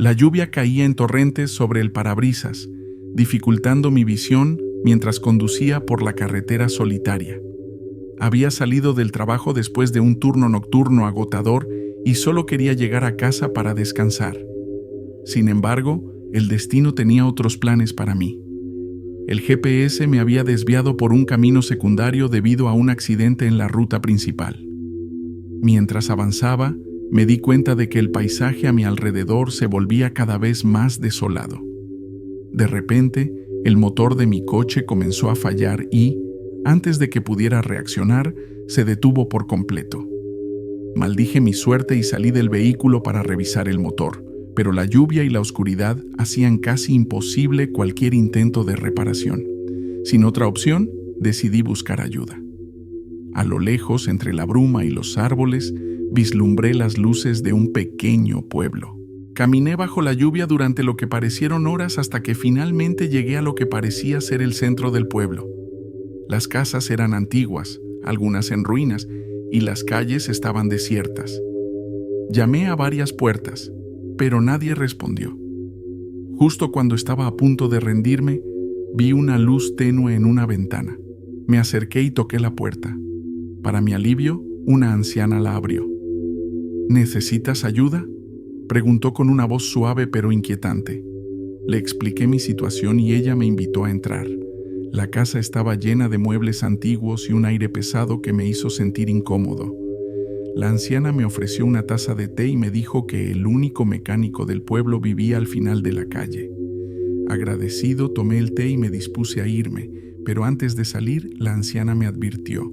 La lluvia caía en torrentes sobre el parabrisas, dificultando mi visión mientras conducía por la carretera solitaria. Había salido del trabajo después de un turno nocturno agotador y solo quería llegar a casa para descansar. Sin embargo, el destino tenía otros planes para mí. El GPS me había desviado por un camino secundario debido a un accidente en la ruta principal. Mientras avanzaba, me di cuenta de que el paisaje a mi alrededor se volvía cada vez más desolado. De repente, el motor de mi coche comenzó a fallar y, antes de que pudiera reaccionar, se detuvo por completo. Maldije mi suerte y salí del vehículo para revisar el motor, pero la lluvia y la oscuridad hacían casi imposible cualquier intento de reparación. Sin otra opción, decidí buscar ayuda. A lo lejos, entre la bruma y los árboles, vislumbré las luces de un pequeño pueblo. Caminé bajo la lluvia durante lo que parecieron horas hasta que finalmente llegué a lo que parecía ser el centro del pueblo. Las casas eran antiguas, algunas en ruinas, y las calles estaban desiertas. Llamé a varias puertas, pero nadie respondió. Justo cuando estaba a punto de rendirme, vi una luz tenue en una ventana. Me acerqué y toqué la puerta. Para mi alivio, una anciana la abrió. ¿Necesitas ayuda?, preguntó con una voz suave pero inquietante. Le expliqué mi situación y ella me invitó a entrar. La casa estaba llena de muebles antiguos y un aire pesado que me hizo sentir incómodo. La anciana me ofreció una taza de té y me dijo que el único mecánico del pueblo vivía al final de la calle. Agradecido, tomé el té y me dispuse a irme, pero antes de salir, la anciana me advirtió: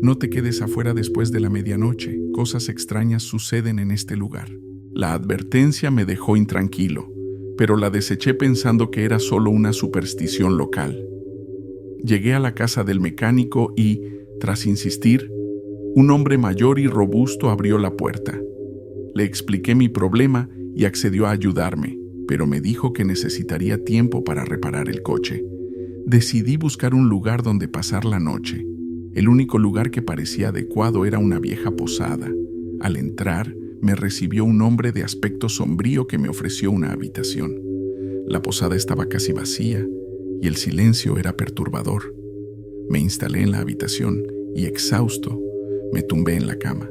no te quedes afuera después de la medianoche, cosas extrañas suceden en este lugar. La advertencia me dejó intranquilo, pero la deseché pensando que era solo una superstición local. Llegué a la casa del mecánico y, tras insistir, un hombre mayor y robusto abrió la puerta. Le expliqué mi problema y accedió a ayudarme, pero me dijo que necesitaría tiempo para reparar el coche. Decidí buscar un lugar donde pasar la noche. El único lugar que parecía adecuado era una vieja posada. Al entrar, me recibió un hombre de aspecto sombrío que me ofreció una habitación. La posada estaba casi vacía y el silencio era perturbador. Me instalé en la habitación y, exhausto, me tumbé en la cama,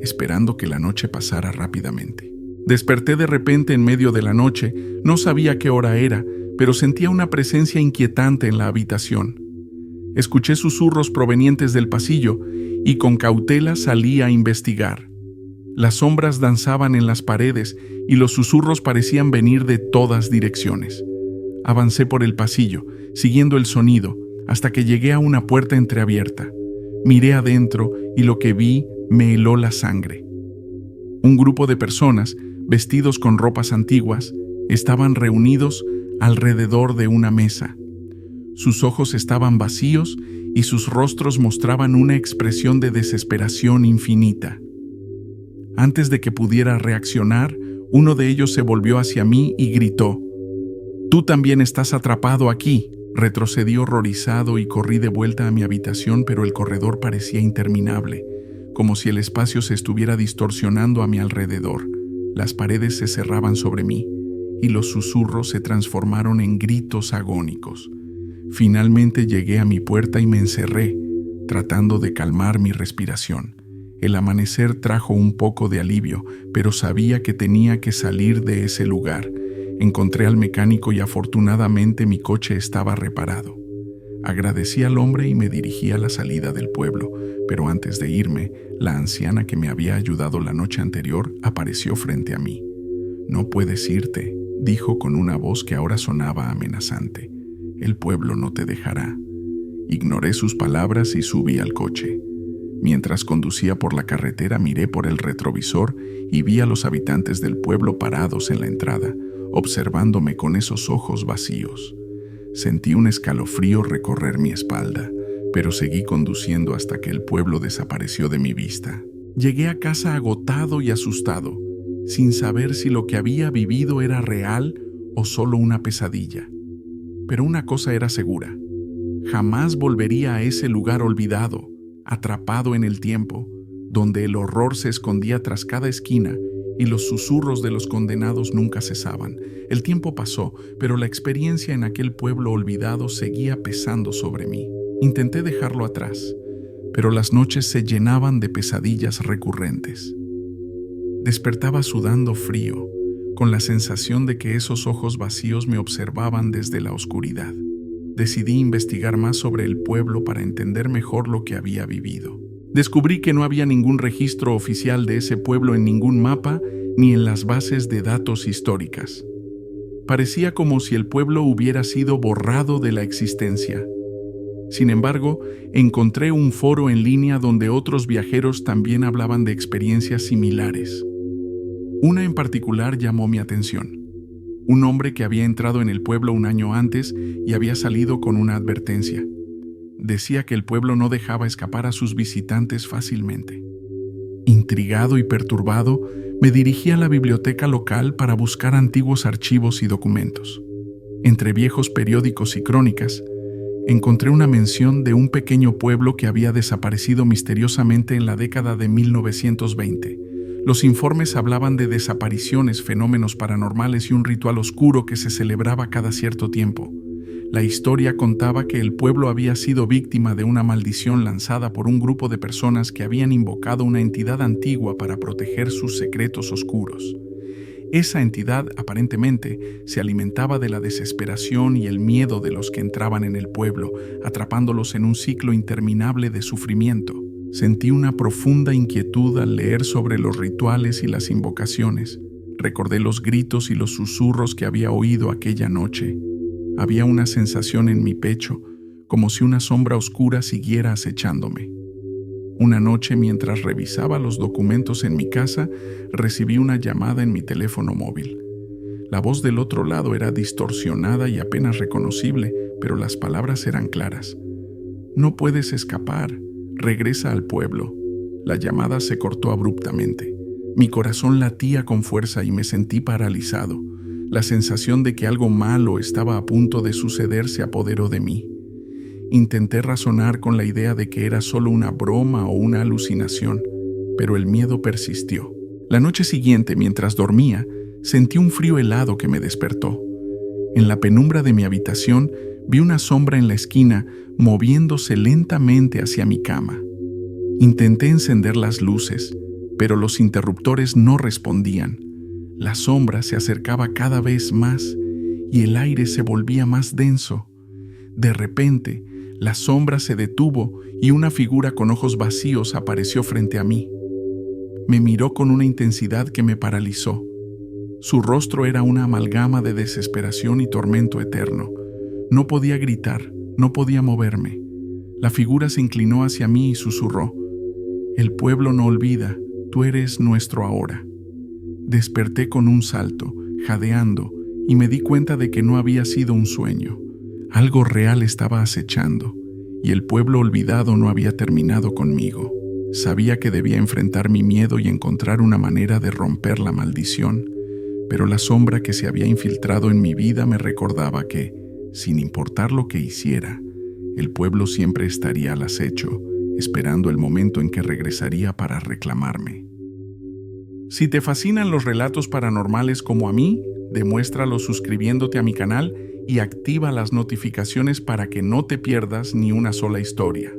esperando que la noche pasara rápidamente. Desperté de repente en medio de la noche. No sabía qué hora era, pero sentía una presencia inquietante en la habitación. Escuché susurros provenientes del pasillo y con cautela salí a investigar. Las sombras danzaban en las paredes y los susurros parecían venir de todas direcciones. Avancé por el pasillo, siguiendo el sonido, hasta que llegué a una puerta entreabierta. Miré adentro y lo que vi me heló la sangre. Un grupo de personas, vestidos con ropas antiguas, estaban reunidos alrededor de una mesa. Sus ojos estaban vacíos y sus rostros mostraban una expresión de desesperación infinita. Antes de que pudiera reaccionar, uno de ellos se volvió hacia mí y gritó: «Tú también estás atrapado aquí». Retrocedí horrorizado y corrí de vuelta a mi habitación, pero el corredor parecía interminable, como si el espacio se estuviera distorsionando a mi alrededor. Las paredes se cerraban sobre mí y los susurros se transformaron en gritos agónicos. Finalmente llegué a mi puerta y me encerré, tratando de calmar mi respiración. El amanecer trajo un poco de alivio, pero sabía que tenía que salir de ese lugar. Encontré al mecánico y afortunadamente mi coche estaba reparado. Agradecí al hombre y me dirigí a la salida del pueblo, pero antes de irme, la anciana que me había ayudado la noche anterior apareció frente a mí. «No puedes irte», dijo con una voz que ahora sonaba amenazante. «El pueblo no te dejará». Ignoré sus palabras y subí al coche. Mientras conducía por la carretera, miré por el retrovisor y vi a los habitantes del pueblo parados en la entrada, observándome con esos ojos vacíos. Sentí un escalofrío recorrer mi espalda, pero seguí conduciendo hasta que el pueblo desapareció de mi vista. Llegué a casa agotado y asustado, sin saber si lo que había vivido era real o solo una pesadilla. Pero una cosa era segura: jamás volvería a ese lugar olvidado, atrapado en el tiempo, donde el horror se escondía tras cada esquina y los susurros de los condenados nunca cesaban. El tiempo pasó, pero la experiencia en aquel pueblo olvidado seguía pesando sobre mí. Intenté dejarlo atrás, pero las noches se llenaban de pesadillas recurrentes. Despertaba sudando frío, con la sensación de que esos ojos vacíos me observaban desde la oscuridad. Decidí investigar más sobre el pueblo para entender mejor lo que había vivido. Descubrí que no había ningún registro oficial de ese pueblo en ningún mapa ni en las bases de datos históricas. Parecía como si el pueblo hubiera sido borrado de la existencia. Sin embargo, encontré un foro en línea donde otros viajeros también hablaban de experiencias similares. Una en particular llamó mi atención. Un hombre que había entrado en el pueblo un año antes y había salido con una advertencia. Decía que el pueblo no dejaba escapar a sus visitantes fácilmente. Intrigado y perturbado, me dirigí a la biblioteca local para buscar antiguos archivos y documentos. Entre viejos periódicos y crónicas, encontré una mención de un pequeño pueblo que había desaparecido misteriosamente en la década de 1920. Los informes hablaban de desapariciones, fenómenos paranormales y un ritual oscuro que se celebraba cada cierto tiempo. La historia contaba que el pueblo había sido víctima de una maldición lanzada por un grupo de personas que habían invocado una entidad antigua para proteger sus secretos oscuros. Esa entidad, aparentemente, se alimentaba de la desesperación y el miedo de los que entraban en el pueblo, atrapándolos en un ciclo interminable de sufrimiento. Sentí una profunda inquietud al leer sobre los rituales y las invocaciones. Recordé los gritos y los susurros que había oído aquella noche. Había una sensación en mi pecho, como si una sombra oscura siguiera acechándome. Una noche, mientras revisaba los documentos en mi casa, recibí una llamada en mi teléfono móvil. La voz del otro lado era distorsionada y apenas reconocible, pero las palabras eran claras. «No puedes escapar. Regresa al pueblo». La llamada se cortó abruptamente. Mi corazón latía con fuerza y me sentí paralizado. La sensación de que algo malo estaba a punto de suceder se apoderó de mí. Intenté razonar con la idea de que era solo una broma o una alucinación, pero el miedo persistió. La noche siguiente, mientras dormía, sentí un frío helado que me despertó. En la penumbra de mi habitación, vi una sombra en la esquina moviéndose lentamente hacia mi cama. Intenté encender las luces, pero los interruptores no respondían. La sombra se acercaba cada vez más y el aire se volvía más denso. De repente, la sombra se detuvo y una figura con ojos vacíos apareció frente a mí. Me miró con una intensidad que me paralizó. Su rostro era una amalgama de desesperación y tormento eterno. No podía gritar, no podía moverme. La figura se inclinó hacia mí y susurró: «El pueblo no olvida, tú eres nuestro ahora». Desperté con un salto, jadeando, y me di cuenta de que no había sido un sueño. Algo real estaba acechando, y el pueblo olvidado no había terminado conmigo. Sabía que debía enfrentar mi miedo y encontrar una manera de romper la maldición, pero la sombra que se había infiltrado en mi vida me recordaba que, sin importar lo que hiciera, el pueblo siempre estaría al acecho, esperando el momento en que regresaría para reclamarme. Si te fascinan los relatos paranormales como a mí, demuéstralo suscribiéndote a mi canal y activa las notificaciones para que no te pierdas ni una sola historia.